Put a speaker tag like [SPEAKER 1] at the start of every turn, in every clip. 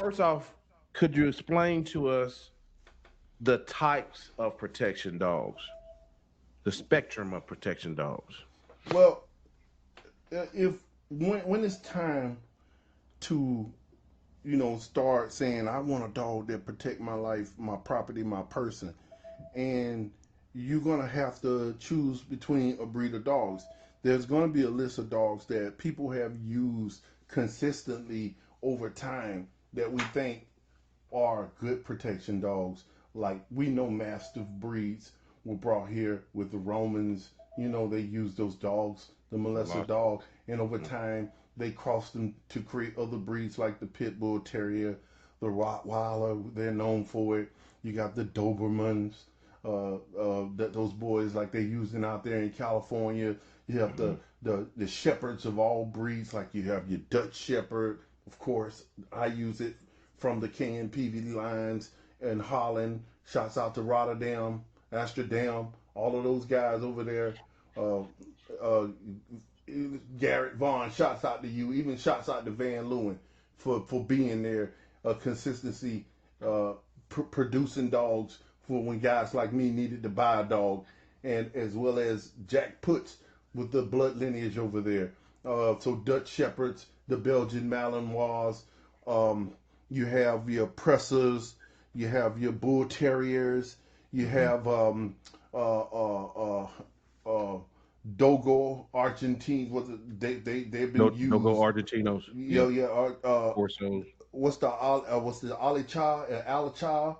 [SPEAKER 1] first off, could you explain to us the types of protection dogs, the spectrum of protection dogs?
[SPEAKER 2] Well, if when it's time to start saying I want a dog that protect my life, my property, my person, and you're gonna have to choose between a breed of dogs. There's gonna be a list of dogs that people have used consistently over time that we think are good protection dogs. Like we know Mastiff breeds were brought here with the Romans. They used those dogs, the Molester
[SPEAKER 1] Lost.
[SPEAKER 2] dog, and over time they crossed them to create other breeds like the Pit Bull Terrier, the Rottweiler. They're known for it. You got the Dobermans, those boys like they're using out there in California. You have
[SPEAKER 1] Mm-hmm.
[SPEAKER 2] the shepherds of all breeds, like you have your Dutch Shepherd. Of course, I use it from the KNPV lines in Holland. Shouts out to Rotterdam, Amsterdam, all of those guys over there. Uh, uh, Garrett Vaughn, shouts out to you. Even shouts out to Van Leeuwen for being there. Consistency, producing dogs for when guys like me needed to buy a dog, and as well as Jack Puts with the blood lineage over there. So Dutch Shepherds, the Belgian Malinois, um, you have your Pressers, you have your Bull Terriers, you
[SPEAKER 1] Mm-hmm.
[SPEAKER 2] have uh, uh, uh, uh, Dogo Argentines. They've been
[SPEAKER 1] No go
[SPEAKER 2] used.
[SPEAKER 1] Argentinos.
[SPEAKER 2] Yeah,
[SPEAKER 1] Yep.
[SPEAKER 2] yeah.
[SPEAKER 1] Corsos.
[SPEAKER 2] What's the Alicha and Alicha?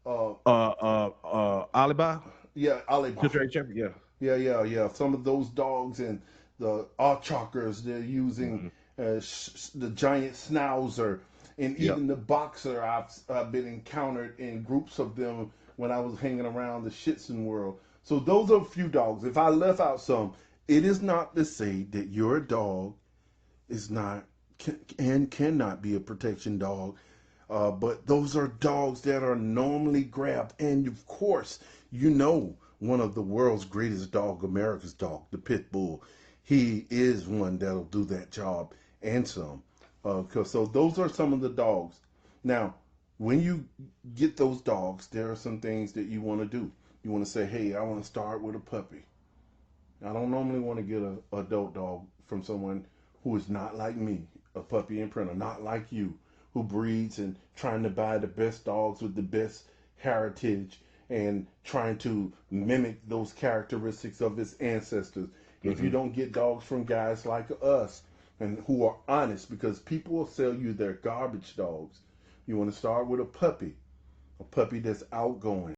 [SPEAKER 2] Uh,
[SPEAKER 1] Alibi.
[SPEAKER 2] yeah, Aliba.
[SPEAKER 1] Filter Shepherd. Yeah.
[SPEAKER 2] Yeah, yeah, yeah. Some of those dogs and the Archokers they're using,
[SPEAKER 1] Mm-hmm.
[SPEAKER 2] the giant Schnauzer, and
[SPEAKER 1] Yep.
[SPEAKER 2] even the Boxer. I've been encountered in groups of them when I was hanging around the Shitson world. So those are a few dogs. If I left out some, it is not to say that your dog is not and cannot be a protection dog. But those are dogs that are normally grabbed. And of course, one of the world's greatest dog, America's dog, the Pit Bull. He is one that'll do that job and some. So those are some of the dogs. Now, when you get those dogs, there are some things that you want to do. You want to say, hey, I want to start with a puppy. I don't normally want to get an adult dog from someone who is not like me, a puppy imprinter, not like you, who breeds and trying to buy the best dogs with the best heritage and trying to mimic those characteristics of his ancestors. If you
[SPEAKER 1] Mm-hmm.
[SPEAKER 2] don't get dogs from guys like us and who are honest, because people will sell you their garbage dogs, you want to start with a puppy that's outgoing,